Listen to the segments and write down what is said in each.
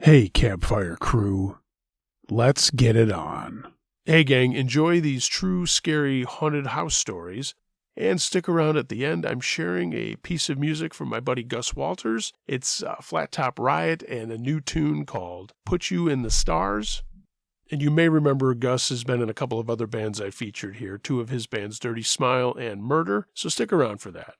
Hey, campfire crew. Let's get it on. Hey, gang, enjoy these true, scary, haunted house stories. And stick around at the end. I'm sharing a piece of music from my buddy Gus Walters. It's Flat Top Riot and a new tune called Put You in the Stars. And you may remember Gus has been in a couple of other bands I featured here. Two of his bands, Dirty Smile and Murder. So stick around for that.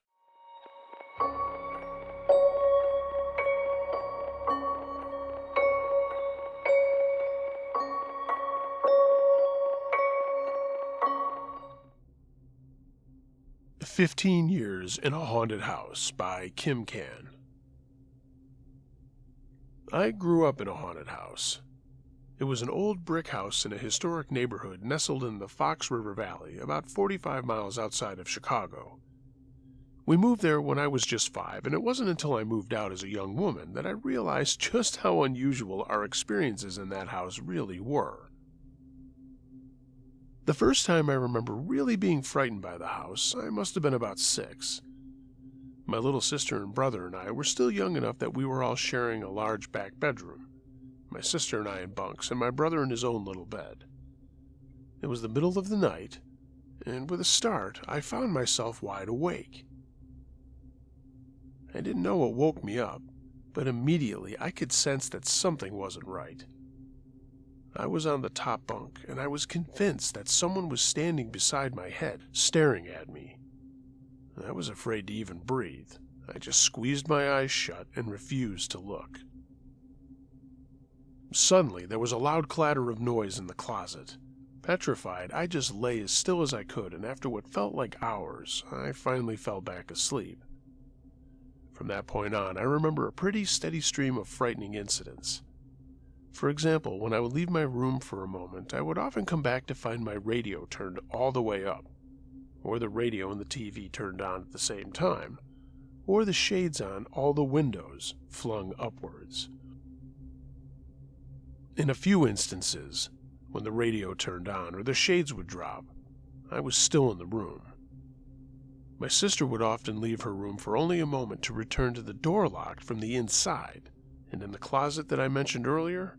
"15 Years in a Haunted House" by Kim Can. I grew up in a haunted house. It was an old brick house in a historic neighborhood nestled in the Fox River Valley, about 45 miles outside of Chicago. We moved there when I was just 5, and it wasn't until I moved out as a young woman that I realized just how unusual our experiences in that house really were. The first time I remember really being frightened by the house, I must have been about 6. My little sister and brother and I were still young enough that we were all sharing a large back bedroom. My sister and I in bunks, and my brother in his own little bed. It was the middle of the night, and with a start, I found myself wide awake. I didn't know what woke me up, but immediately I could sense that something wasn't right. I was on the top bunk, and I was convinced that someone was standing beside my head, staring at me. I was afraid to even breathe. I just squeezed my eyes shut and refused to look. Suddenly, there was a loud clatter of noise in the closet. Petrified, I just lay as still as I could, and after what felt like hours, I finally fell back asleep. From that point on, I remember a pretty steady stream of frightening incidents. For example, when I would leave my room for a moment, I would often come back to find my radio turned all the way up, or the radio and the TV turned on at the same time, or the shades on all the windows flung upwards. In a few instances, when the radio turned on or the shades would drop, I was still in the room. My sister would often leave her room for only a moment to return to the door locked from the inside, and in the closet that I mentioned earlier,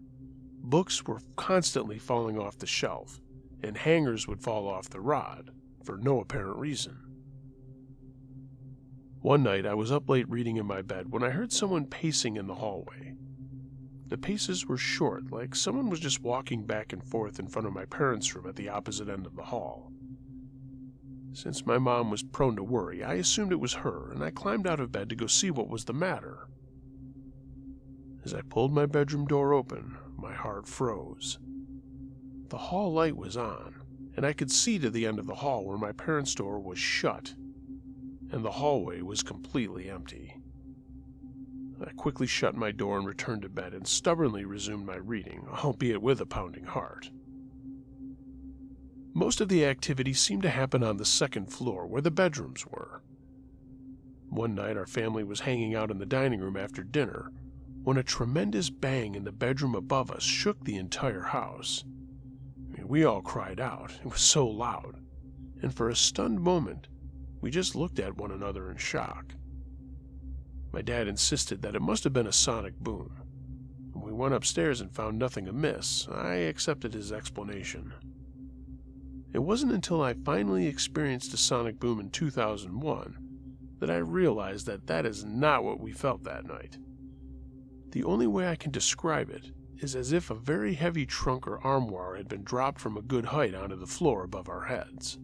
books were constantly falling off the shelf, and hangers would fall off the rod, for no apparent reason. One night I was up late reading in my bed when I heard someone pacing in the hallway. The paces were short, like someone was just walking back and forth in front of my parents' room at the opposite end of the hall. Since my mom was prone to worry, I assumed it was her, and I climbed out of bed to go see what was the matter. As I pulled my bedroom door open, my heart froze. The hall light was on, and I could see to the end of the hall where my parents' door was shut, and the hallway was completely empty. I quickly shut my door and returned to bed and stubbornly resumed my reading, albeit with a pounding heart. Most of the activity seemed to happen on the second floor, where the bedrooms were. One night our family was hanging out in the dining room after dinner, when a tremendous bang in the bedroom above us shook the entire house. We all cried out. It was so loud. And for a stunned moment, we just looked at one another in shock. My dad insisted that it must have been a sonic boom. When we went upstairs and found nothing amiss, I accepted his explanation. It wasn't until I finally experienced a sonic boom in 2001 that I realized that that is not what we felt that night. The only way I can describe it is as if a very heavy trunk or armoire had been dropped from a good height onto the floor above our heads.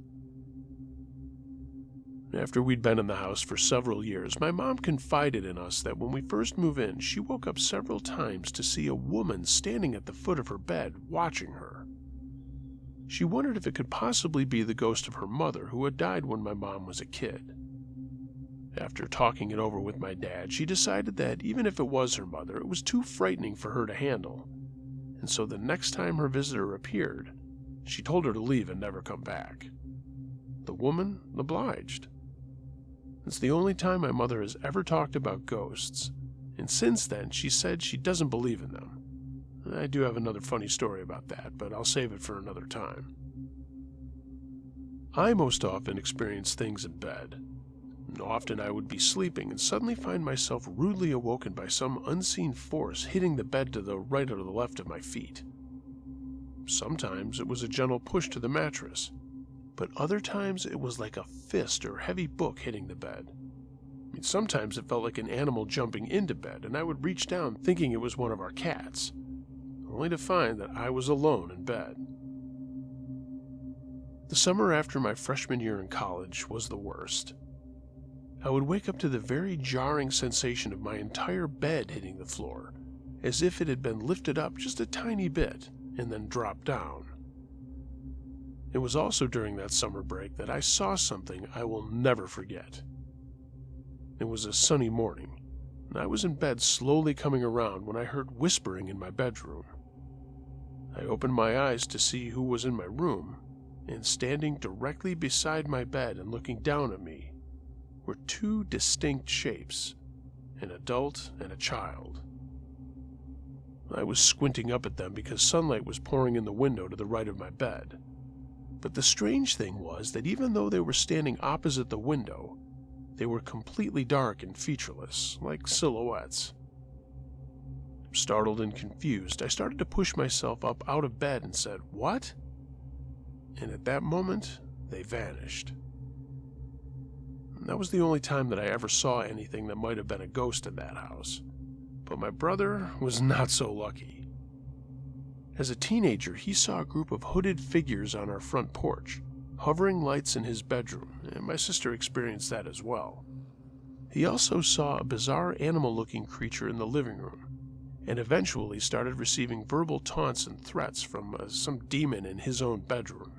After we'd been in the house for several years, my mom confided in us that when we first moved in, she woke up several times to see a woman standing at the foot of her bed watching her. She wondered if it could possibly be the ghost of her mother, who had died when my mom was a kid. After talking it over with my dad, she decided that even if it was her mother, it was too frightening for her to handle, and so the next time her visitor appeared, she told her to leave and never come back. The woman obliged. It's the only time my mother has ever talked about ghosts, and since then she said she doesn't believe in them. I do have another funny story about that, but I'll save it for another time. I most often experience things in bed. Often I would be sleeping and suddenly find myself rudely awoken by some unseen force hitting the bed to the right or the left of my feet. Sometimes it was a gentle push to the mattress, but other times it was like a fist or heavy book hitting the bed. Sometimes it felt like an animal jumping into bed, and I would reach down thinking it was one of our cats, only to find that I was alone in bed. The summer after my freshman year in college was the worst. I would wake up to the very jarring sensation of my entire bed hitting the floor, as if it had been lifted up just a tiny bit and then dropped down. It was also during that summer break that I saw something I will never forget. It was a sunny morning, and I was in bed slowly coming around when I heard whispering in my bedroom. I opened my eyes to see who was in my room, and standing directly beside my bed and looking down at me were two distinct shapes, an adult and a child. I was squinting up at them because sunlight was pouring in the window to the right of my bed. But the strange thing was that even though they were standing opposite the window, they were completely dark and featureless, like silhouettes. Startled and confused, I started to push myself up out of bed and said, "What?" And at that moment, they vanished. And that was the only time that I ever saw anything that might have been a ghost in that house. But my brother was not so lucky. As a teenager, he saw a group of hooded figures on our front porch, hovering lights in his bedroom, and my sister experienced that as well. He also saw a bizarre animal-looking creature in the living room, and eventually started receiving verbal taunts and threats from some demon in his own bedroom.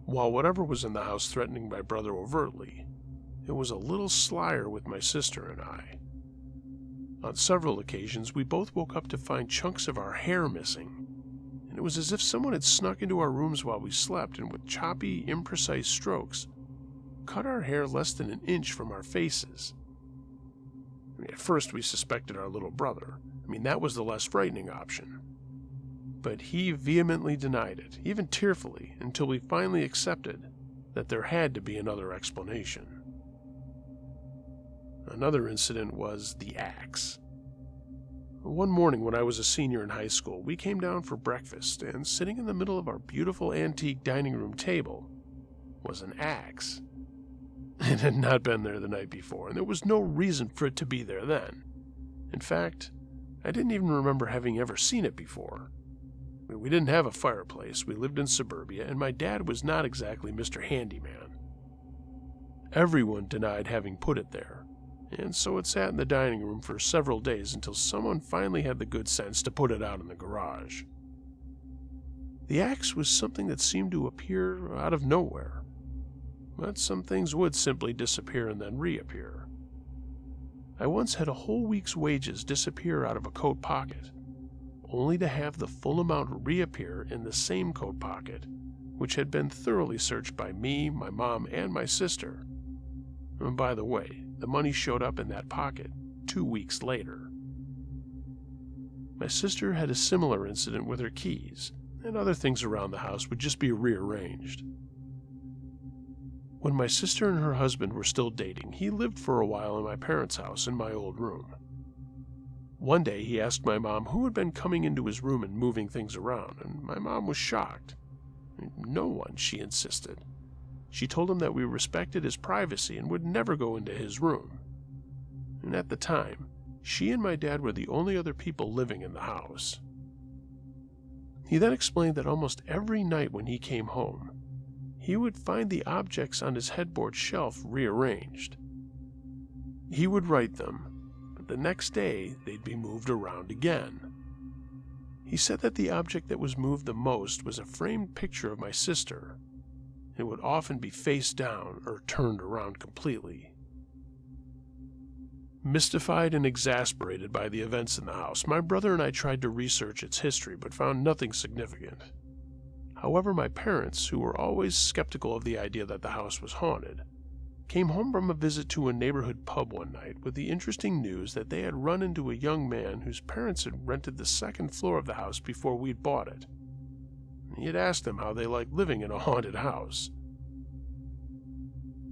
While whatever was in the house threatening my brother overtly, it was a little slyer with my sister and I. On several occasions, we both woke up to find chunks of our hair missing, and it was as if someone had snuck into our rooms while we slept and with choppy, imprecise strokes, cut our hair less than an inch from our faces. At first, we suspected our little brother. That was the less frightening option. But he vehemently denied it, even tearfully, until we finally accepted that there had to be another explanation. Another incident was the axe. One morning when I was a senior in high school, we came down for breakfast, and sitting in the middle of our beautiful antique dining room table was an axe. It had not been there the night before, and there was no reason for it to be there then. In fact, I didn't even remember having ever seen it before. We didn't have a fireplace, we lived in suburbia, and my dad was not exactly Mr. Handyman. Everyone denied having put it there, and so it sat in the dining room for several days until someone finally had the good sense to put it out in the garage. The axe was something that seemed to appear out of nowhere, but some things would simply disappear and then reappear. I once had a whole week's wages disappear out of a coat pocket, only to have the full amount reappear in the same coat pocket, which had been thoroughly searched by me, my mom, and my sister. And by the way, the money showed up in that pocket 2 weeks later. My sister had a similar incident with her keys, and other things around the house would just be rearranged. When my sister and her husband were still dating, he lived for a while in my parents' house in my old room. One day he asked my mom who had been coming into his room and moving things around, and my mom was shocked. No one, she insisted. She told him that we respected his privacy and would never go into his room. And at the time, she and my dad were the only other people living in the house. He then explained that almost every night when he came home, he would find the objects on his headboard shelf rearranged. He would write them, but the next day they'd be moved around again. He said that the object that was moved the most was a framed picture of my sister. It would often be face down or turned around completely. Mystified and exasperated by the events in the house, my brother and I tried to research its history but found nothing significant. However, my parents, who were always skeptical of the idea that the house was haunted, came home from a visit to a neighborhood pub one night with the interesting news that they had run into a young man whose parents had rented the second floor of the house before we'd bought it. He had asked them how they liked living in a haunted house.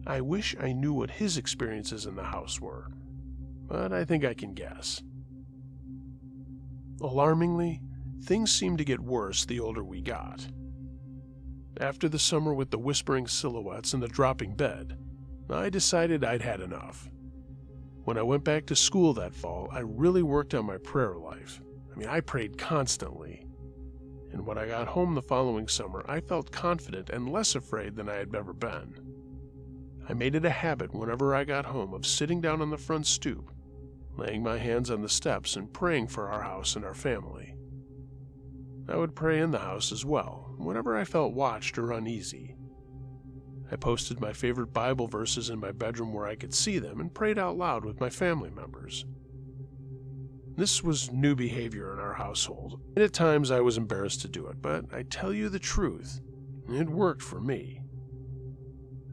I wish I knew what his experiences in the house were, but I think I can guess. Alarmingly, things seemed to get worse the older we got. After the summer with the whispering silhouettes and the dropping bed, I decided I'd had enough. When I went back to school that fall, I really worked on my prayer life. I prayed constantly. And when I got home the following summer, I felt confident and less afraid than I had ever been. I made it a habit whenever I got home of sitting down on the front stoop, laying my hands on the steps and praying for our house and our family. I would pray in the house as well, whenever I felt watched or uneasy. I posted my favorite Bible verses in my bedroom where I could see them and prayed out loud with my family members. This was new behavior in our household, and at times I was embarrassed to do it, but I tell you the truth, it worked for me.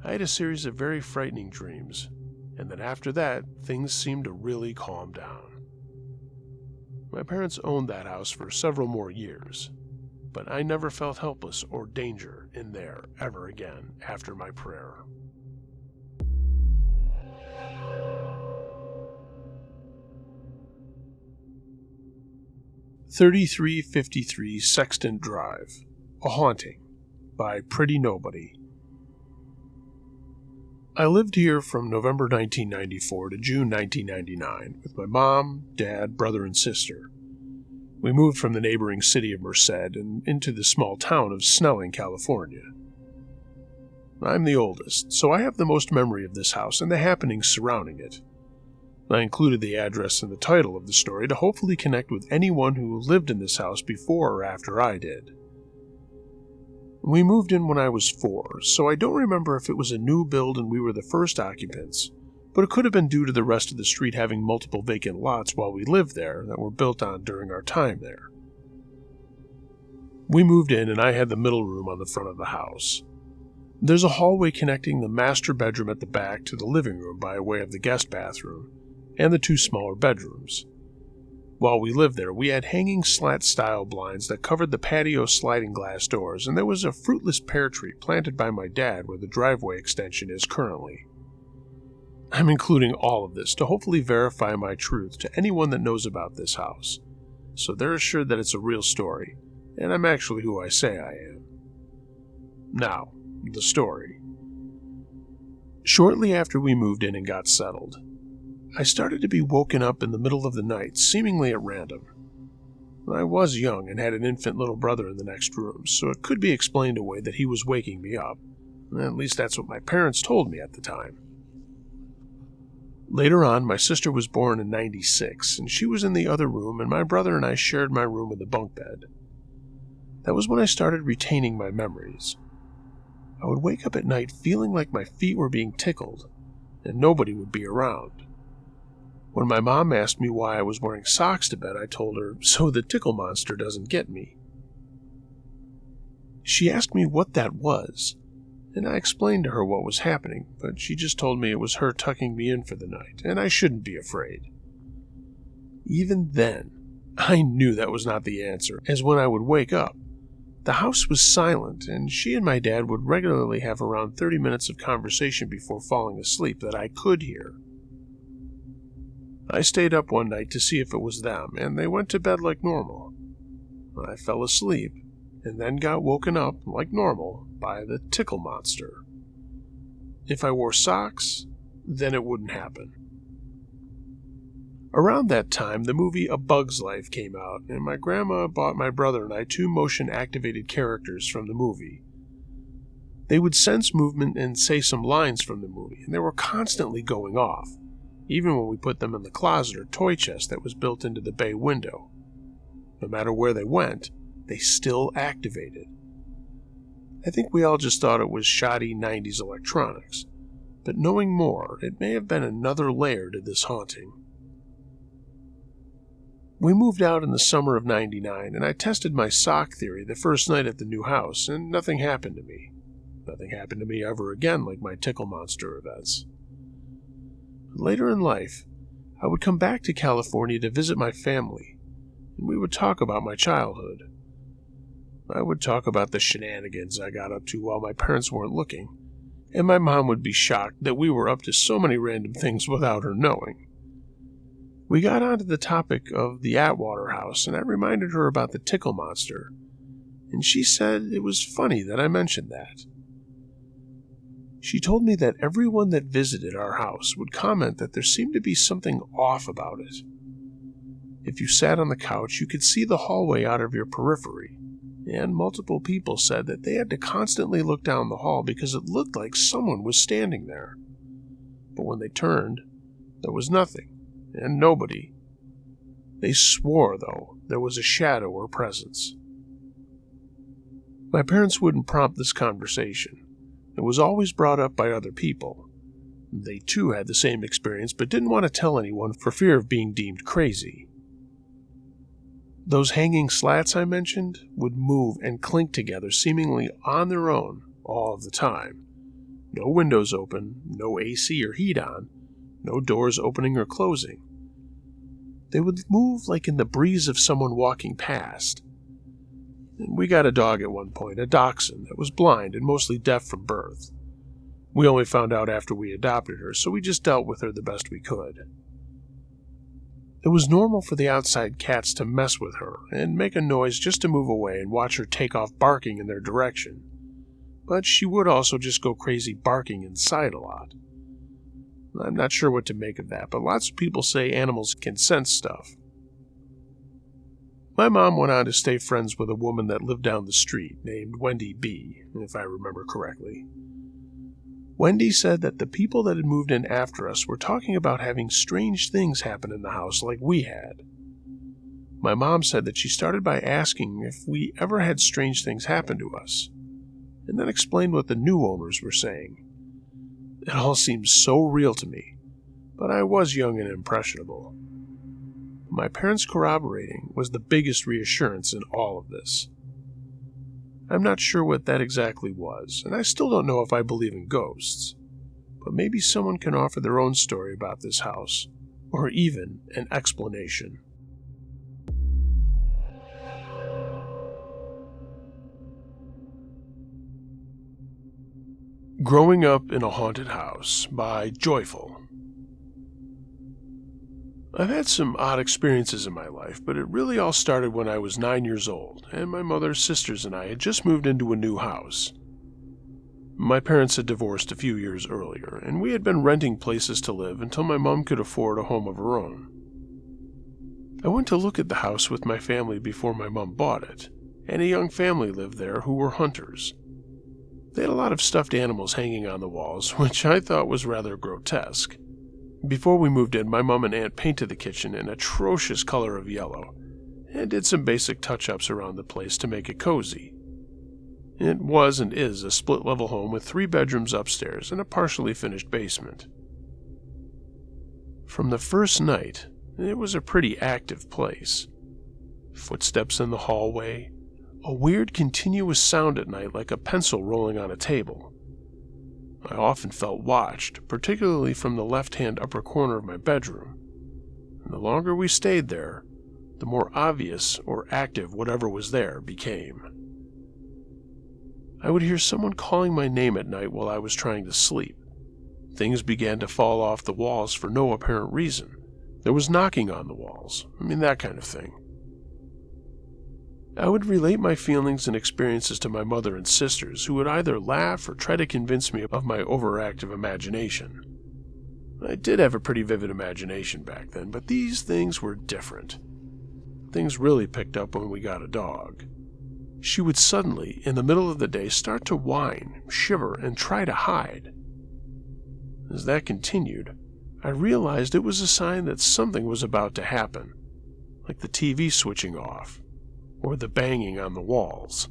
I had a series of very frightening dreams, and then after that, things seemed to really calm down. My parents owned that house for several more years, but I never felt helpless or danger in there ever again after my prayer. 3353 Sexton Drive, A Haunting, by Pretty Nobody. I lived here from November 1994 to June 1999 with my mom, dad, brother, and sister. We moved from the neighboring city of Merced and into the small town of Snelling, California. I'm the oldest, so I have the most memory of this house and the happenings surrounding it. I included the address in the title of the story to hopefully connect with anyone who lived in this house before or after I did. We moved in when I was 4, so I don't remember if it was a new build and we were the first occupants, but it could have been due to the rest of the street having multiple vacant lots while we lived there that were built on during our time there. We moved in and I had the middle room on the front of the house. There's a hallway connecting the master bedroom at the back to the living room by way of the guest bathroom, and the 2 smaller bedrooms. While we lived there, we had hanging slat-style blinds that covered the patio sliding glass doors, and there was a fruitless pear tree planted by my dad where the driveway extension is currently. I'm including all of this to hopefully verify my truth to anyone that knows about this house, so they're assured that it's a real story, and I'm actually who I say I am. Now, the story. Shortly after we moved in and got settled, I started to be woken up in the middle of the night, seemingly at random. I was young and had an infant little brother in the next room, so it could be explained away that he was waking me up. At least that's what my parents told me at the time. Later on, my sister was born in '96, and she was in the other room, and my brother and I shared my room with a bunk bed. That was when I started retaining my memories. I would wake up at night feeling like my feet were being tickled, and nobody would be around. When my mom asked me why I was wearing socks to bed, I told her, so the tickle monster doesn't get me. She asked me what that was, and I explained to her what was happening, but she just told me it was her tucking me in for the night, and I shouldn't be afraid. Even then, I knew that was not the answer, as when I would wake up, the house was silent, and she and my dad would regularly have around 30 minutes of conversation before falling asleep that I could hear. I stayed up one night to see if it was them, and they went to bed like normal. I fell asleep, and then got woken up, like normal, by the tickle monster. If I wore socks, then it wouldn't happen. Around that time, the movie A Bug's Life came out, and my grandma bought my brother and I 2 motion-activated characters from the movie. They would sense movement and say some lines from the movie, and they were constantly going off, even when we put them in the closet or toy chest that was built into the bay window. No matter where they went, they still activated. I think we all just thought it was shoddy 90s electronics, but knowing more, it may have been another layer to this haunting. We moved out in the summer of '99, and I tested my sock theory the first night at the new house, and nothing happened to me. Nothing happened to me ever again like my tickle monster events. Later in life, I would come back to California to visit my family, and we would talk about my childhood. I would talk about the shenanigans I got up to while my parents weren't looking, and my mom would be shocked that we were up to so many random things without her knowing. We got onto the topic of the Atwater house, and I reminded her about the tickle monster, and she said it was funny that I mentioned that. She told me that everyone that visited our house would comment that there seemed to be something off about it. If you sat on the couch, you could see the hallway out of your periphery, and multiple people said that they had to constantly look down the hall because it looked like someone was standing there. But when they turned, there was nothing, and nobody. They swore, though, there was a shadow or presence. My parents wouldn't prompt this conversation. It was always brought up by other people. They too had the same experience, but didn't want to tell anyone for fear of being deemed crazy. Those hanging slats I mentioned would move and clink together seemingly on their own all of the time. No windows open, no AC or heat on, no doors opening or closing. They would move like in the breeze of someone walking past. And we got a dog at one point, a dachshund, that was blind and mostly deaf from birth. We only found out after we adopted her, so we just dealt with her the best we could. It was normal for the outside cats to mess with her and make a noise just to move away and watch her take off barking in their direction. But she would also just go crazy barking inside a lot. I'm not sure what to make of that, but lots of people say animals can sense stuff. My mom went on to stay friends with a woman that lived down the street named Wendy B., if I remember correctly. Wendy said that the people that had moved in after us were talking about having strange things happen in the house like we had. My mom said that she started by asking if we ever had strange things happen to us, and then explained what the new owners were saying. It all seemed so real to me, but I was young and impressionable. My parents corroborating was the biggest reassurance in all of this. I'm not sure what that exactly was, and I still don't know if I believe in ghosts, but maybe someone can offer their own story about this house, or even an explanation. Growing Up in a Haunted House by Joyful. I've had some odd experiences in my life, but it really all started when I was 9 years old, and my mother's sisters and I had just moved into a new house. My parents had divorced a few years earlier, and we had been renting places to live until my mom could afford a home of her own. I went to look at the house with my family before my mom bought it, and a young family lived there who were hunters. They had a lot of stuffed animals hanging on the walls, which I thought was rather grotesque. Before we moved in, my mom and aunt painted the kitchen an atrocious color of yellow, and did some basic touch-ups around the place to make it cozy. It was and is a split-level home with 3 bedrooms upstairs and a partially finished basement. From the first night, it was a pretty active place. Footsteps in the hallway, a weird continuous sound at night like a pencil rolling on a table. I often felt watched, particularly from the left-hand upper corner of my bedroom, and the longer we stayed there, the more obvious or active whatever was there became. I would hear someone calling my name at night while I was trying to sleep. Things began to fall off the walls for no apparent reason. There was knocking on the walls, that kind of thing. I would relate my feelings and experiences to my mother and sisters, who would either laugh or try to convince me of my overactive imagination. I did have a pretty vivid imagination back then, but these things were different. Things really picked up when we got a dog. She would suddenly, in the middle of the day, start to whine, shiver, and try to hide. As that continued, I realized it was a sign that something was about to happen, like the TV switching off, or the banging on the walls.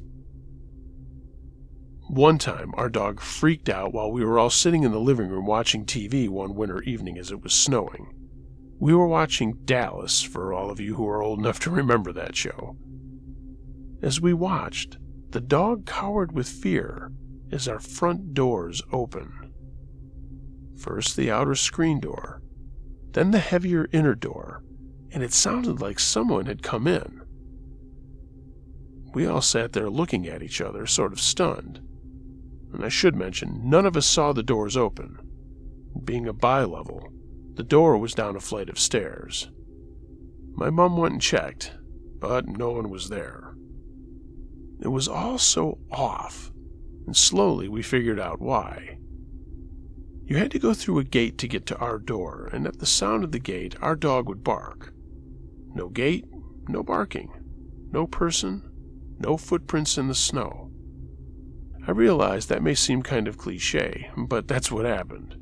One time, our dog freaked out while we were all sitting in the living room watching TV one winter evening as it was snowing. We were watching Dallas, for all of you who are old enough to remember that show. As we watched, the dog cowered with fear as our front doors opened. First the outer screen door, then the heavier inner door, and it sounded like someone had come in. We all sat there looking at each other, sort of stunned. And I should mention, none of us saw the doors open. Being a bi-level, the door was down a flight of stairs. My mom went and checked, but no one was there. It was all so off, and slowly we figured out why. You had to go through a gate to get to our door, and at the sound of the gate, our dog would bark. No gate, no barking. No person, no footprints in the snow. I realize that may seem kind of cliche, but that's what happened.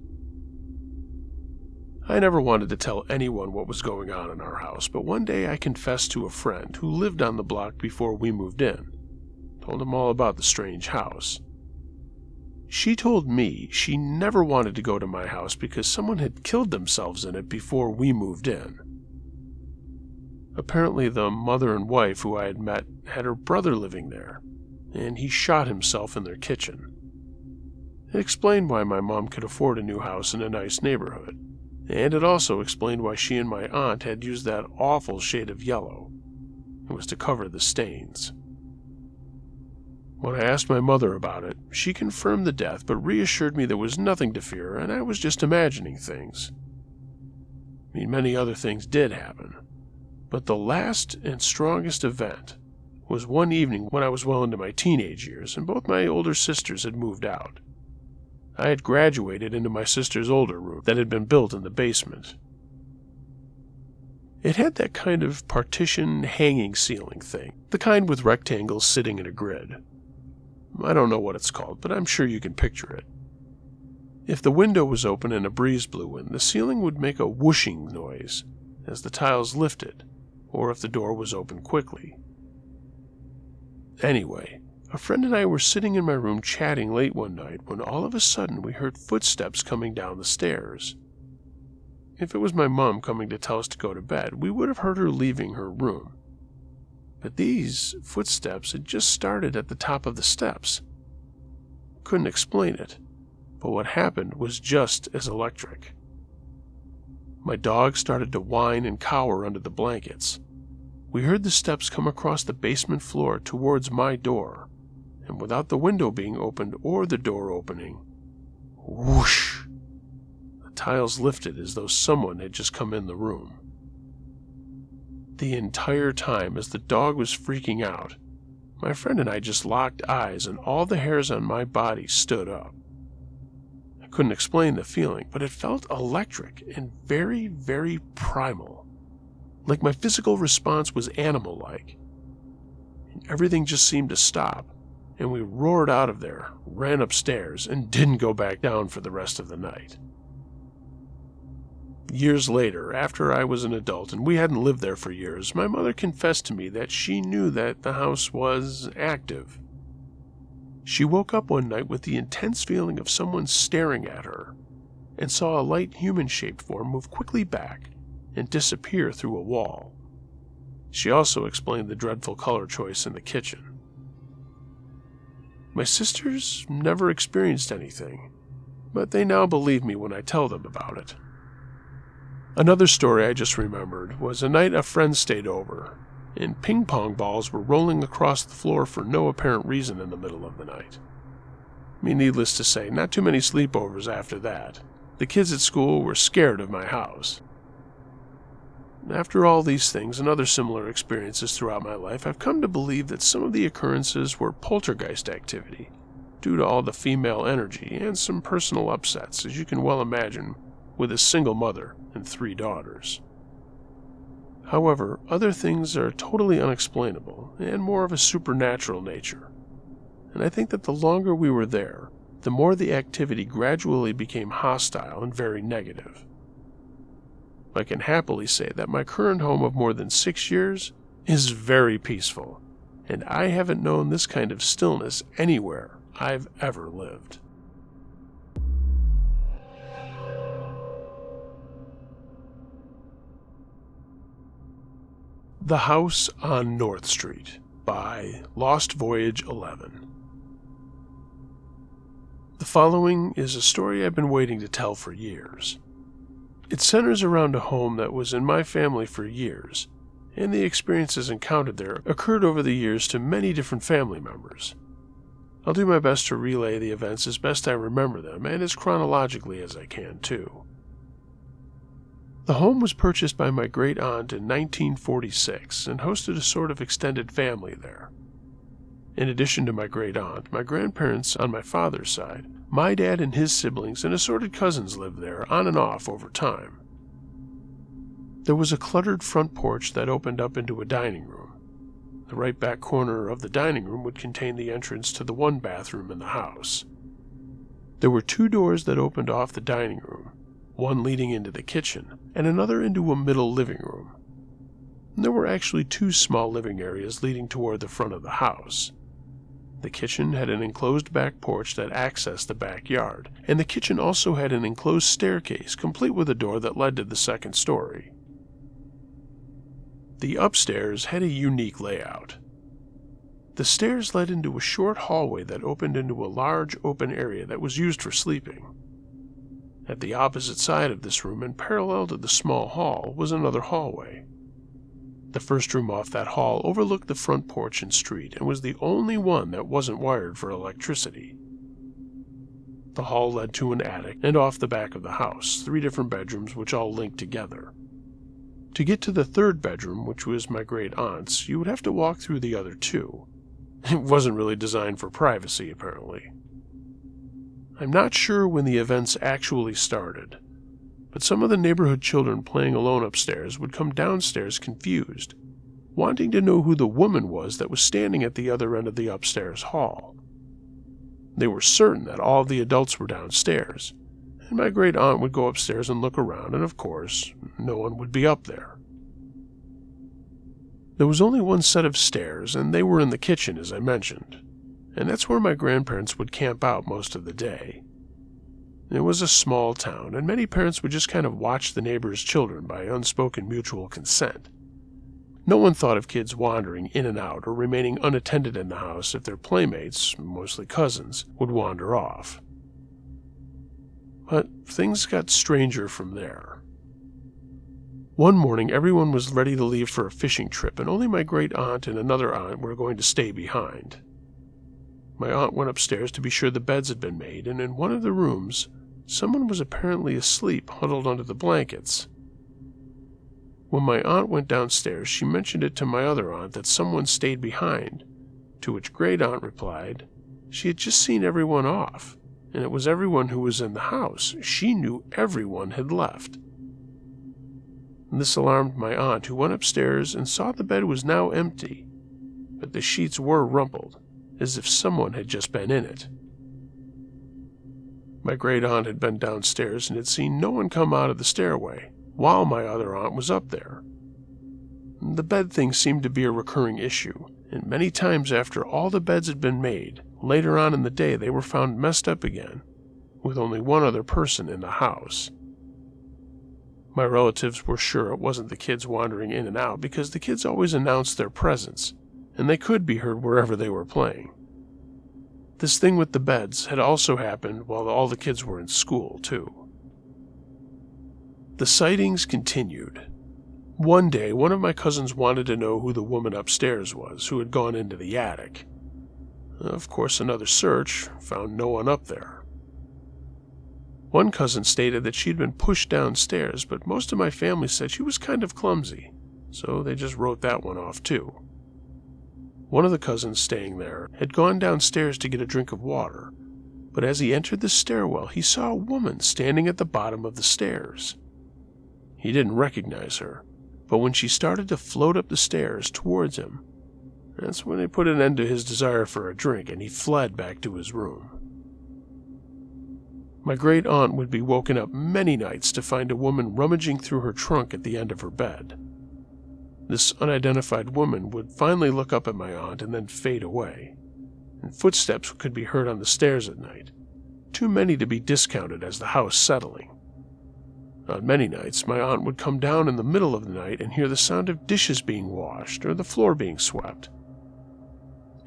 I never wanted to tell anyone what was going on in our house, but one day I confessed to a friend who lived on the block before we moved in. Told him all about the strange house. She told me she never wanted to go to my house because someone had killed themselves in it before we moved in. Apparently the mother and wife who I had met had her brother living there, and he shot himself in their kitchen. It explained why my mom could afford a new house in a nice neighborhood, and it also explained why she and my aunt had used that awful shade of yellow. It was to cover the stains. When I asked my mother about it, she confirmed the death but reassured me there was nothing to fear and I was just imagining things. Many other things did happen, but the last and strongest event was one evening when I was well into my teenage years and both my older sisters had moved out. I had graduated into my sister's older room that had been built in the basement. It had that kind of partition hanging ceiling thing, the kind with rectangles sitting in a grid. I don't know what it's called, but I'm sure you can picture it. If the window was open and a breeze blew in, the ceiling would make a whooshing noise as the tiles lifted, or if the door was open quickly. Anyway, a friend and I were sitting in my room chatting late one night when all of a sudden we heard footsteps coming down the stairs. If it was my mom coming to tell us to go to bed, we would have heard her leaving her room. But these footsteps had just started at the top of the steps. Couldn't explain it, but what happened was just as electric. My dog started to whine and cower under the blankets. We heard the steps come across the basement floor towards my door, and without the window being opened or the door opening, whoosh! The tiles lifted as though someone had just come in the room. The entire time, as the dog was freaking out, my friend and I just locked eyes and all the hairs on my body stood up. I couldn't explain the feeling, but it felt electric and very, very primal. Like my physical response was animal-like. And everything just seemed to stop, and we roared out of there, ran upstairs, and didn't go back down for the rest of the night. Years later, after I was an adult and we hadn't lived there for years, my mother confessed to me that she knew that the house was active. She woke up one night with the intense feeling of someone staring at her and saw a light human-shaped form move quickly back and disappear through a wall. She also explained the dreadful color choice in the kitchen. My sisters never experienced anything, but they now believe me when I tell them about it. Another story I just remembered was a night a friend stayed over, and ping-pong balls were rolling across the floor for no apparent reason in the middle of the night. Needless to say, not too many sleepovers after that. The kids at school were scared of my house. After all these things and other similar experiences throughout my life, I've come to believe that some of the occurrences were poltergeist activity, due to all the female energy and some personal upsets, as you can well imagine, with a single mother and 3 daughters. However, other things are totally unexplainable and more of a supernatural nature, and I think that the longer we were there, the more the activity gradually became hostile and very negative. I can happily say that my current home of more than 6 years is very peaceful, and I haven't known this kind of stillness anywhere I've ever lived. The House on North Street by Lost Voyage 11. The following is a story I've been waiting to tell for years. It centers around a home that was in my family for years, and the experiences encountered there occurred over the years to many different family members. I'll do my best to relay the events as best I remember them and as chronologically as I can, too. The home was purchased by my great-aunt in 1946 and hosted a sort of extended family there. In addition to my great-aunt, my grandparents on my father's side, my dad and his siblings and assorted cousins lived there on and off over time. There was a cluttered front porch that opened up into a dining room. The right back corner of the dining room would contain the entrance to the one bathroom in the house. There were 2 doors that opened off the dining room, one leading into the kitchen and another into a middle living room. And there were actually 2 small living areas leading toward the front of the house. The kitchen had an enclosed back porch that accessed the backyard, and the kitchen also had an enclosed staircase complete with a door that led to the second story. The upstairs had a unique layout. The stairs led into a short hallway that opened into a large open area that was used for sleeping. At the opposite side of this room and parallel to the small hall was another hallway. The first room off that hall overlooked the front porch and street and was the only one that wasn't wired for electricity. The hall led to an attic and off the back of the house, 3 different bedrooms which all linked together. To get to the 3rd bedroom, which was my great-aunt's, you would have to walk through the other 2. It wasn't really designed for privacy, apparently. I'm not sure when the events actually started, but some of the neighborhood children playing alone upstairs would come downstairs confused, wanting to know who the woman was that was standing at the other end of the upstairs hall. They were certain that all of the adults were downstairs, and my great-aunt would go upstairs and look around, and of course, no one would be up there. There was only one set of stairs, and they were in the kitchen, as I mentioned, and that's where my grandparents would camp out most of the day. It was a small town, and many parents would just kind of watch the neighbors' children by unspoken mutual consent. No one thought of kids wandering in and out or remaining unattended in the house if their playmates, mostly cousins, would wander off. But things got stranger from there. One morning, everyone was ready to leave for a fishing trip, and only my great-aunt and another aunt were going to stay behind. My aunt went upstairs to be sure the beds had been made, and in one of the rooms, someone was apparently asleep, huddled under the blankets. When my aunt went downstairs, she mentioned it to my other aunt that someone stayed behind, to which great-aunt replied she had just seen everyone off, and it was everyone who was in the house. She knew everyone had left. This alarmed my aunt, who went upstairs and saw the bed was now empty, but the sheets were rumpled, as if someone had just been in it. My great-aunt had been downstairs and had seen no one come out of the stairway, while my other aunt was up there. The bed thing seemed to be a recurring issue, and many times after all the beds had been made, later on in the day they were found messed up again, with only one other person in the house. My relatives were sure it wasn't the kids wandering in and out because the kids always announced their presence, and they could be heard wherever they were playing. This thing with the beds had also happened while all the kids were in school, too. The sightings continued. One day, one of my cousins wanted to know who the woman upstairs was who had gone into the attic. Of course, another search found no one up there. One cousin stated that she'd been pushed downstairs, but most of my family said she was kind of clumsy, so they just wrote that one off too. One of the cousins staying there had gone downstairs to get a drink of water, but as he entered the stairwell, he saw a woman standing at the bottom of the stairs. He didn't recognize her, but when she started to float up the stairs towards him, that's when it put an end to his desire for a drink, and he fled back to his room. My great-aunt would be woken up many nights to find a woman rummaging through her trunk at the end of her bed. This unidentified woman would finally look up at my aunt and then fade away, and footsteps could be heard on the stairs at night, too many to be discounted as the house settling. On many nights, my aunt would come down in the middle of the night and hear the sound of dishes being washed or the floor being swept.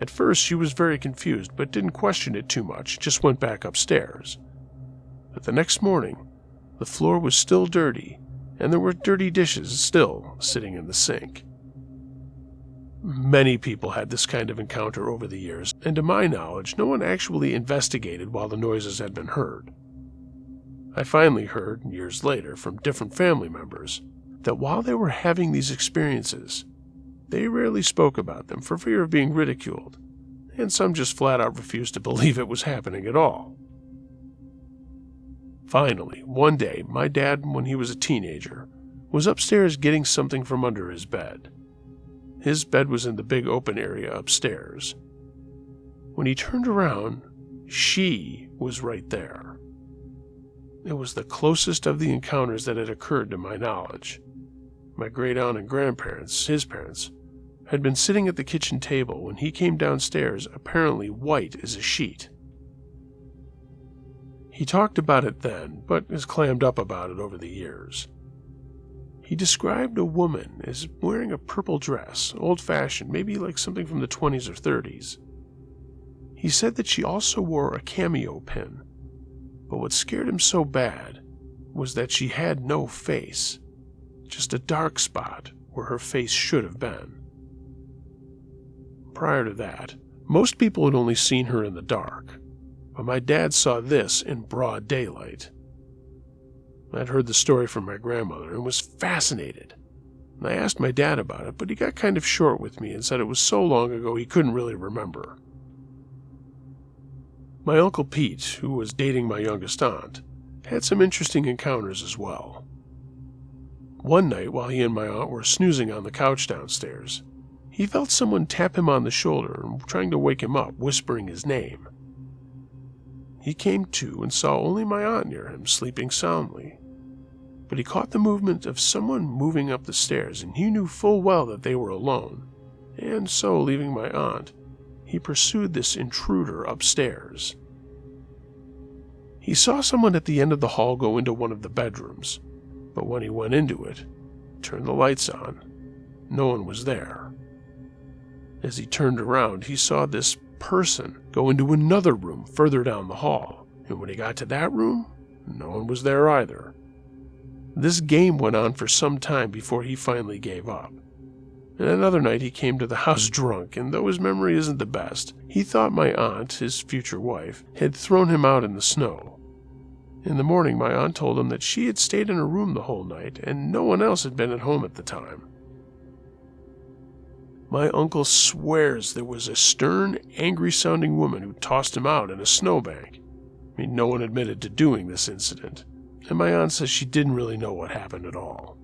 At first, she was very confused, but didn't question it too much, just went back upstairs. But the next morning, the floor was still dirty, and there were dirty dishes still sitting in the sink. Many people had this kind of encounter over the years, and to my knowledge, no one actually investigated while the noises had been heard. I finally heard, years later, from different family members, that while they were having these experiences, they rarely spoke about them for fear of being ridiculed, and some just flat out refused to believe it was happening at all. Finally, one day, my dad, when he was a teenager, was upstairs getting something from under his bed. His bed was in the big open area upstairs. When he turned around, she was right there. It was the closest of the encounters that had occurred to my knowledge. My great-aunt and grandparents, his parents, had been sitting at the kitchen table when he came downstairs, apparently white as a sheet. He talked about it then, but has clammed up about it over the years. He described a woman as wearing a purple dress, old-fashioned, maybe like something from the 20s or 30s. He said that she also wore a cameo pin, but what scared him so bad was that she had no face, just a dark spot where her face should have been. Prior to that, most people had only seen her in the dark, but my dad saw this in broad daylight. I'd heard the story from my grandmother and was fascinated. I asked my dad about it, but he got kind of short with me and said it was so long ago he couldn't really remember. My Uncle Pete, who was dating my youngest aunt, had some interesting encounters as well. One night, while he and my aunt were snoozing on the couch downstairs, he felt someone tap him on the shoulder and trying to wake him up, whispering his name. He came to and saw only my aunt near him, sleeping soundly. But he caught the movement of someone moving up the stairs, and he knew full well that they were alone, and so, leaving my aunt, he pursued this intruder upstairs. He saw someone at the end of the hall go into one of the bedrooms, but when he went into it, turned the lights on, no one was there. As he turned around, he saw this person go into another room further down the hall, and when he got to that room, no one was there either. This game went on for some time before he finally gave up. And another night he came to the house drunk, and though his memory isn't the best, he thought my aunt, his future wife, had thrown him out in the snow. In the morning, my aunt told him that she had stayed in her room the whole night, and no one else had been at home at the time. My uncle swears there was a stern, angry-sounding woman who tossed him out in a snowbank. No one admitted to doing this incident, and my aunt says she didn't really know what happened at all.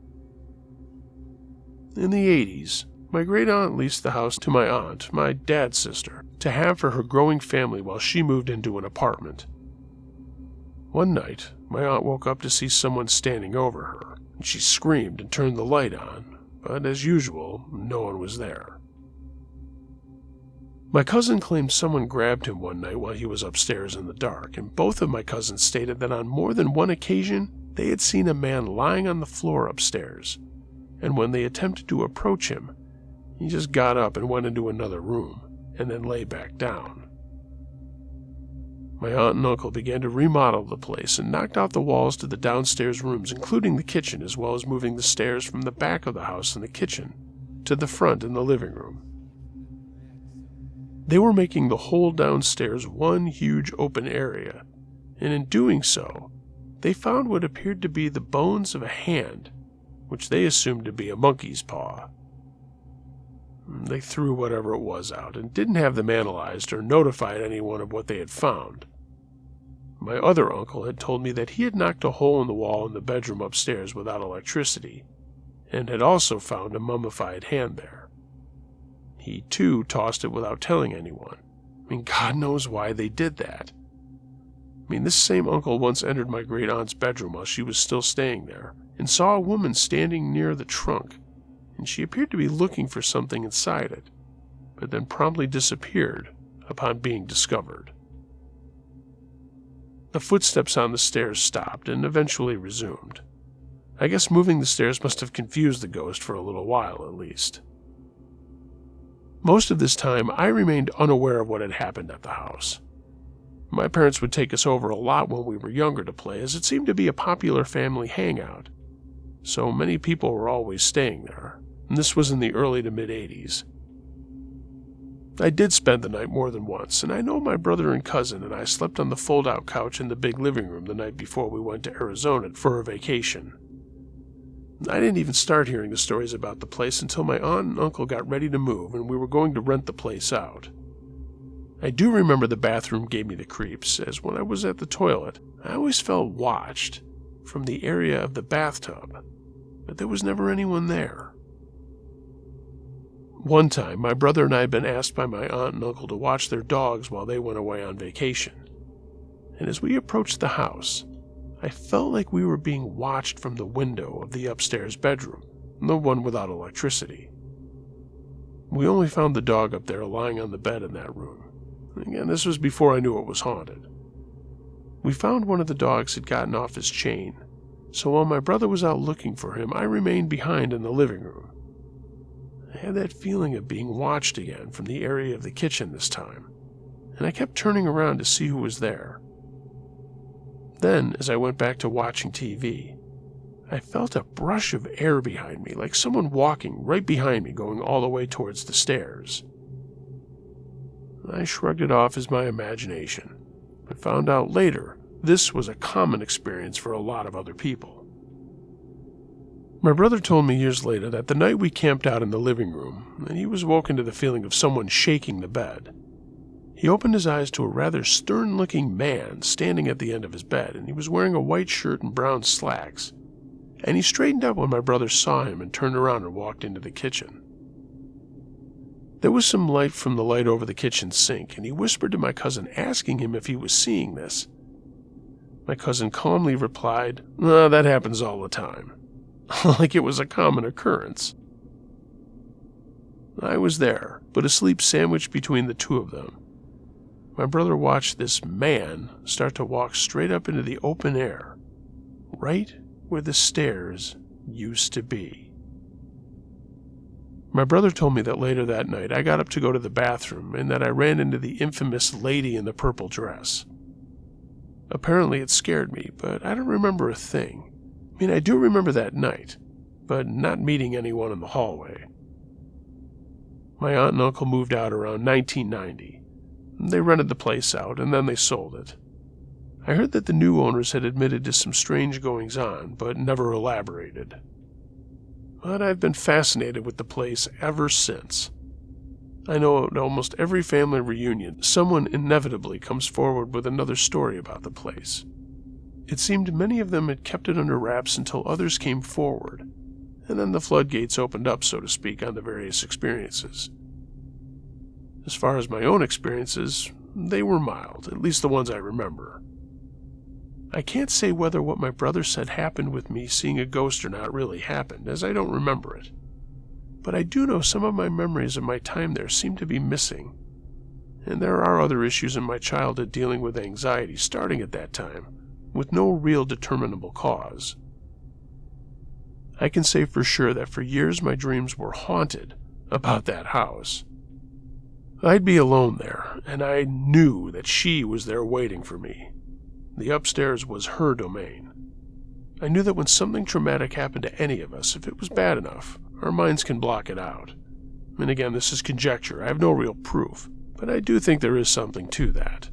In the 80s, my great-aunt leased the house to my aunt, my dad's sister, to have for her growing family while she moved into an apartment. One night, my aunt woke up to see someone standing over her, and she screamed and turned the light on, but as usual, no one was there. My cousin claimed someone grabbed him one night while he was upstairs in the dark, and both of my cousins stated that on more than one occasion they had seen a man lying on the floor upstairs, and when they attempted to approach him, he just got up and went into another room, and then lay back down. My aunt and uncle began to remodel the place and knocked out the walls to the downstairs rooms, including the kitchen, as well as moving the stairs from the back of the house and the kitchen to the front in the living room. They were making the whole downstairs one huge open area, and in doing so, they found what appeared to be the bones of a hand, which they assumed to be a monkey's paw. They threw whatever it was out and didn't have them analyzed or notified anyone of what they had found. My other uncle had told me that he had knocked a hole in the wall in the bedroom upstairs without electricity, and had also found a mummified hand there. He, too, tossed it without telling anyone. God knows why they did that. This same uncle once entered my great-aunt's bedroom while she was still staying there, and saw a woman standing near the trunk, and she appeared to be looking for something inside it, but then promptly disappeared upon being discovered. The footsteps on the stairs stopped and eventually resumed. I guess moving the stairs must have confused the ghost for a little while, at least. Most of this time, I remained unaware of what had happened at the house. My parents would take us over a lot when we were younger to play, as it seemed to be a popular family hangout. So many people were always staying there, and this was in the early to mid-80s. I did spend the night more than once, and I know my brother and cousin and I slept on the fold-out couch in the big living room the night before we went to Arizona for a vacation. I didn't even start hearing the stories about the place until my aunt and uncle got ready to move and we were going to rent the place out. I do remember the bathroom gave me the creeps, as when I was at the toilet, I always felt watched from the area of the bathtub, but there was never anyone there. One time, my brother and I had been asked by my aunt and uncle to watch their dogs while they went away on vacation. And as we approached the house, I felt like we were being watched from the window of the upstairs bedroom, the one without electricity. We only found the dog up there lying on the bed in that room. Again, this was before I knew it was haunted. We found one of the dogs had gotten off his chain, so while my brother was out looking for him, I remained behind in the living room. I had that feeling of being watched again from the area of the kitchen this time, and I kept turning around to see who was there. Then, as I went back to watching TV, I felt a brush of air behind me, like someone walking right behind me going all the way towards the stairs. I shrugged it off as my imagination, but found out later this was a common experience for a lot of other people. My brother told me years later that the night we camped out in the living room, he was woken to the feeling of someone shaking the bed. He opened his eyes to a rather stern-looking man standing at the end of his bed, and he was wearing a white shirt and brown slacks. And he straightened up when my brother saw him and turned around and walked into the kitchen. There was some light from the light over the kitchen sink, and he whispered to my cousin, asking him if he was seeing this. My cousin calmly replied, "That happens all the time," like it was a common occurrence. I was there, but asleep sandwiched between the two of them. My brother watched this man start to walk straight up into the open air, right where the stairs used to be. My brother told me that later that night I got up to go to the bathroom and that I ran into the infamous lady in the purple dress. Apparently it scared me, but I don't remember a thing. I do remember that night, but not meeting anyone in the hallway. My aunt and uncle moved out around 1990. They rented the place out, and then they sold it. I heard that the new owners had admitted to some strange goings-on, but never elaborated. But I've been fascinated with the place ever since. I know at almost every family reunion, someone inevitably comes forward with another story about the place. It seemed many of them had kept it under wraps until others came forward, and then the floodgates opened up, so to speak, on the various experiences. As far as my own experiences, they were mild, at least the ones I remember. I can't say whether what my brother said happened with me seeing a ghost or not really happened, as I don't remember it. But I do know some of my memories of my time there seem to be missing, and there are other issues in my childhood dealing with anxiety starting at that time, with no real determinable cause. I can say for sure that for years my dreams were haunted about that house. I'd be alone there, and I knew that she was there waiting for me. The upstairs was her domain. I knew that when something traumatic happened to any of us, if it was bad enough, our minds can block it out. And again, this is conjecture. I have no real proof, but I do think there is something to that.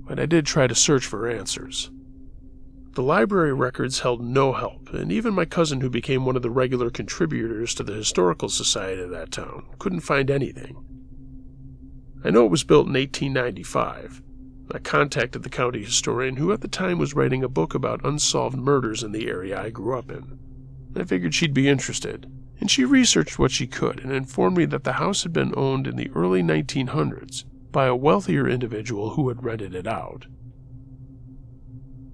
But I did try to search for answers. The library records held no help, and even my cousin, who became one of the regular contributors to the Historical Society of that town, couldn't find anything. I know it was built in 1895. I contacted the county historian, who at the time was writing a book about unsolved murders in the area I grew up in. I figured she'd be interested, and she researched what she could and informed me that the house had been owned in the early 1900s by a wealthier individual who had rented it out.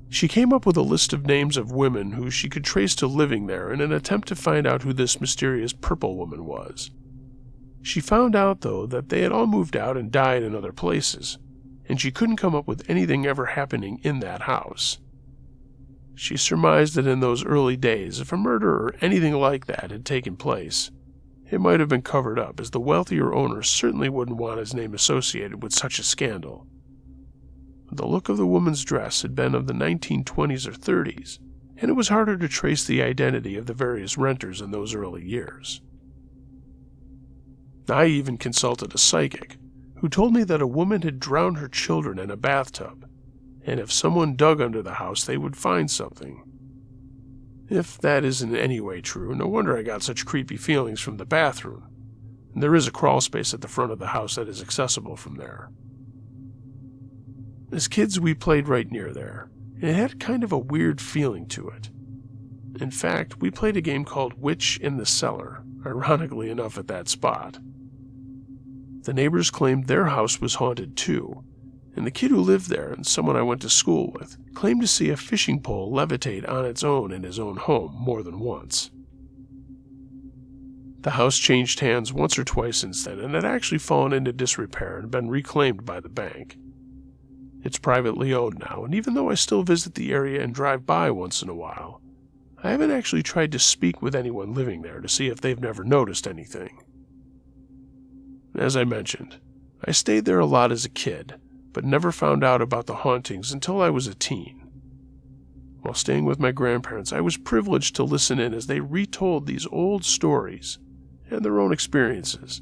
She came up with a list of names of women who she could trace to living there in an attempt to find out who this mysterious purple woman was. She found out, though, that they had all moved out and died in other places, and she couldn't come up with anything ever happening in that house. She surmised that in those early days, if a murder or anything like that had taken place, it might have been covered up, as the wealthier owner certainly wouldn't want his name associated with such a scandal. The look of the woman's dress had been of the 1920s or 30s, and it was harder to trace the identity of the various renters in those early years. I even consulted a psychic, who told me that a woman had drowned her children in a bathtub, and if someone dug under the house, they would find something. If that isn't in any way true, no wonder I got such creepy feelings from the bathroom. And there is a crawl space at the front of the house that is accessible from there. As kids, we played right near there, and it had kind of a weird feeling to it. In fact, we played a game called Witch in the Cellar, ironically enough at that spot. The neighbors claimed their house was haunted too, and the kid who lived there, and someone I went to school with, claimed to see a fishing pole levitate on its own in his own home more than once. The house changed hands once or twice since then, and had actually fallen into disrepair and been reclaimed by the bank. It's privately owned now, and even though I still visit the area and drive by once in a while, I haven't actually tried to speak with anyone living there to see if they've never noticed anything. As I mentioned, I stayed there a lot as a kid, but never found out about the hauntings until I was a teen. While staying with my grandparents, I was privileged to listen in as they retold these old stories and their own experiences.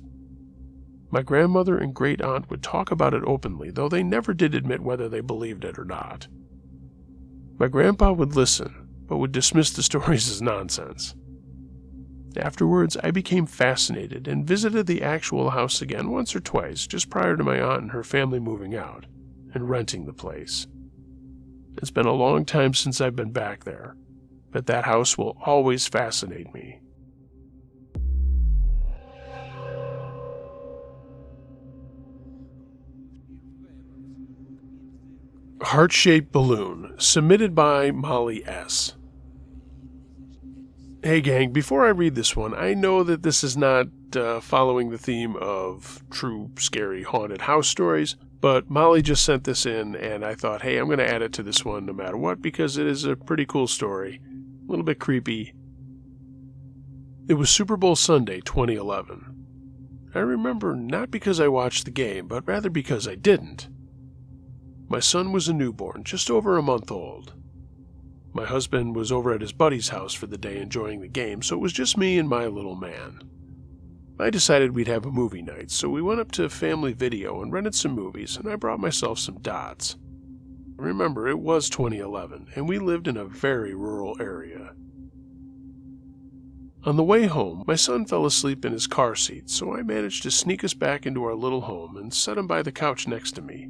My grandmother and great-aunt would talk about it openly, though they never did admit whether they believed it or not. My grandpa would listen, but would dismiss the stories as nonsense. Afterwards, I became fascinated and visited the actual house again once or twice just prior to my aunt and her family moving out and renting the place. It's been a long time since I've been back there, but that house will always fascinate me. Heart-shaped balloon, submitted by Molly S. Hey gang, before I read this one, I know that this is not following the theme of true, scary, haunted house stories, but Molly just sent this in, and I thought, hey, I'm going to add it to this one no matter what, because it is a pretty cool story. A little bit creepy. It was Super Bowl Sunday, 2011. I remember not because I watched the game, but rather because I didn't. My son was a newborn, just over a month old. My husband was over at his buddy's house for the day enjoying the game, so it was just me and my little man. I decided we'd have a movie night, so we went up to Family Video and rented some movies, and I brought myself some dots. Remember, it was 2011, and we lived in a very rural area. On the way home, my son fell asleep in his car seat, so I managed to sneak us back into our little home and set him by the couch next to me.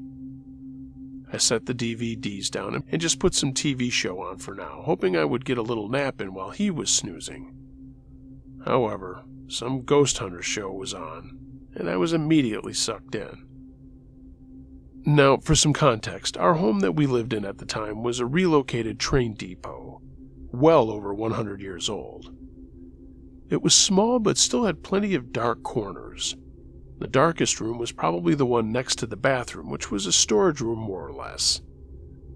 I set the DVDs down and just put some TV show on for now, hoping I would get a little nap in while he was snoozing. However, some ghost hunter show was on, and I was immediately sucked in. Now, for some context, our home that we lived in at the time was a relocated train depot, well over 100 years old. It was small but still had plenty of dark corners. The darkest room was probably the one next to the bathroom, which was a storage room more or less.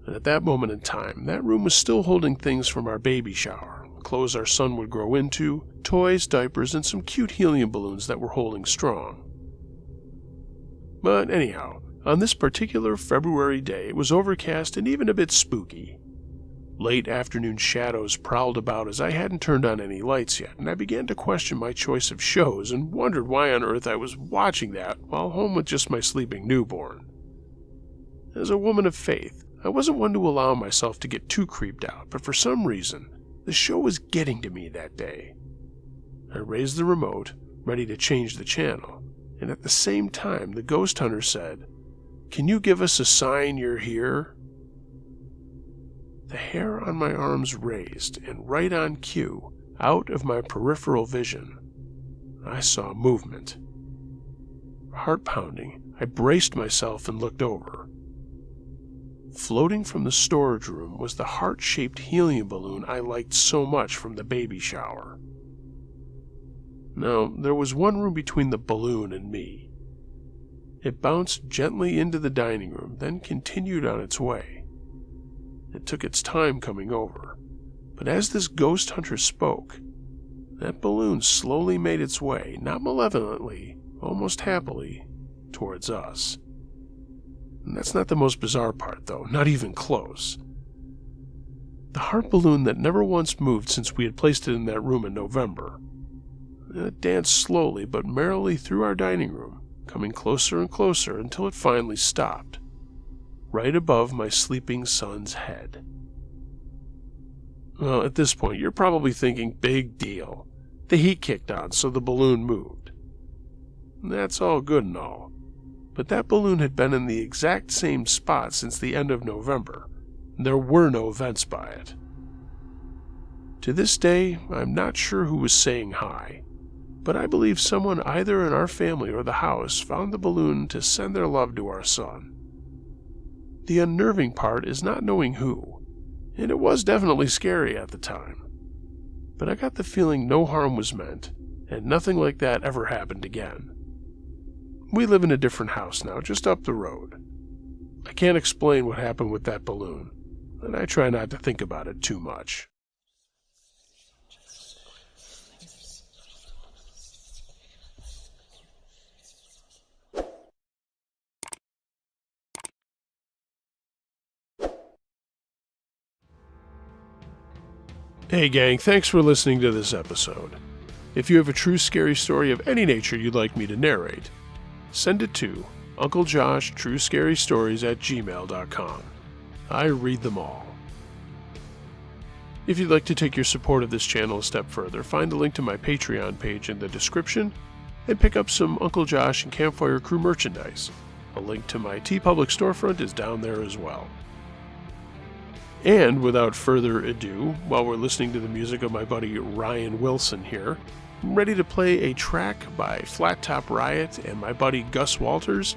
And at that moment in time, that room was still holding things from our baby shower, clothes our son would grow into, toys, diapers, and some cute helium balloons that were holding strong. But anyhow, on this particular February day, it was overcast and even a bit spooky. Late afternoon shadows prowled about as I hadn't turned on any lights yet, and I began to question my choice of shows and wondered why on earth I was watching that while home with just my sleeping newborn. As a woman of faith, I wasn't one to allow myself to get too creeped out, but for some reason, the show was getting to me that day. I raised the remote, ready to change the channel, and at the same time the ghost hunter said, "Can you give us a sign you're here?" The hair on my arms raised, and right on cue, out of my peripheral vision, I saw movement. Heart pounding, I braced myself and looked over. Floating from the storage room was the heart-shaped helium balloon I liked so much from the baby shower. Now, there was one room between the balloon and me. It bounced gently into the dining room, then continued on its way. It took its time coming over, but as this ghost hunter spoke, that balloon slowly made its way, not malevolently, almost happily, towards us. And that's not the most bizarre part, though, not even close. The heart balloon that never once moved since we had placed it in that room in November. It danced slowly but merrily through our dining room, coming closer and closer until it finally stopped, right above my sleeping son's head. Well, at this point, you're probably thinking, big deal. The heat kicked on, so the balloon moved. That's all good and all, but that balloon had been in the exact same spot since the end of November. There were no vents by it. To this day, I'm not sure who was saying hi, but I believe someone either in our family or the house found the balloon to send their love to our son. The unnerving part is not knowing who, and it was definitely scary at the time. But I got the feeling no harm was meant, and nothing like that ever happened again. We live in a different house now, just up the road. I can't explain what happened with that balloon, and I try not to think about it too much. Hey gang, thanks for listening to this episode. If you have a true scary story of any nature you'd like me to narrate, send it to UncleJoshTrueScaryStories@gmail.com. I read them all. If you'd like to take your support of this channel a step further, find a link to my Patreon page in the description and pick up some Uncle Josh and Campfire Crew merchandise. A link to my TeePublic storefront is down there as well. And without further ado, while we're listening to the music of my buddy Ryan Wilson here, I'm ready to play a track by Flat Top Riot and my buddy Gus Walters.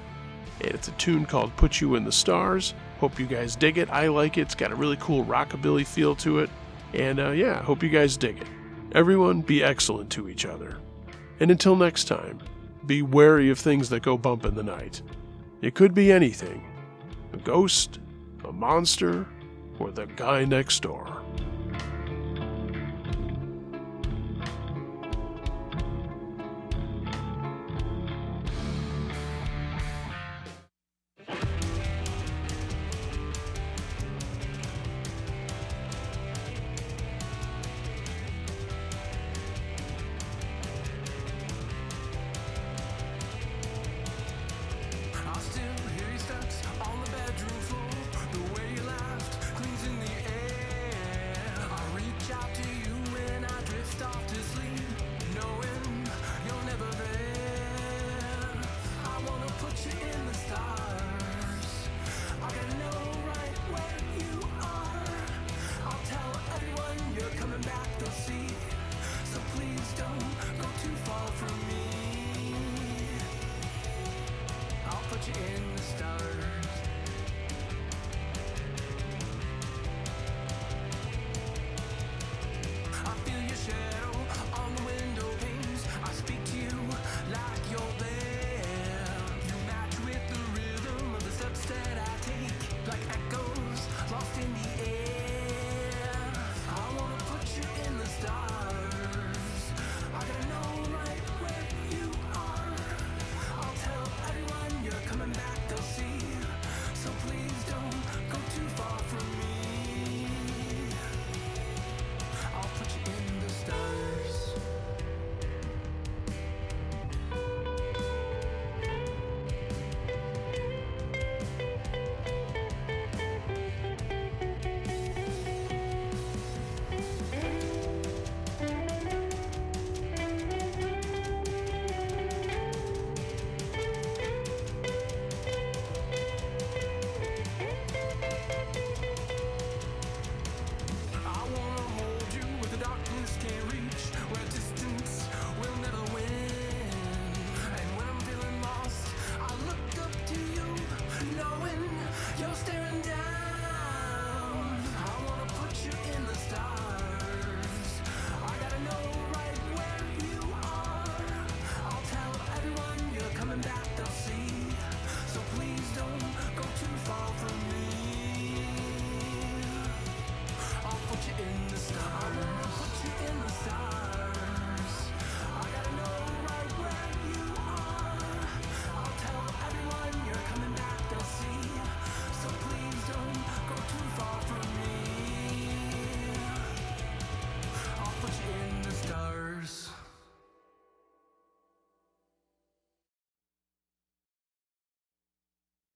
And it's a tune called Put You in the Stars. Hope you guys dig it. I like it. It's got a really cool rockabilly feel to it. And hope you guys dig it. Everyone, be excellent to each other. And until next time, be wary of things that go bump in the night. It could be anything. A ghost, a monster, or the guy next door.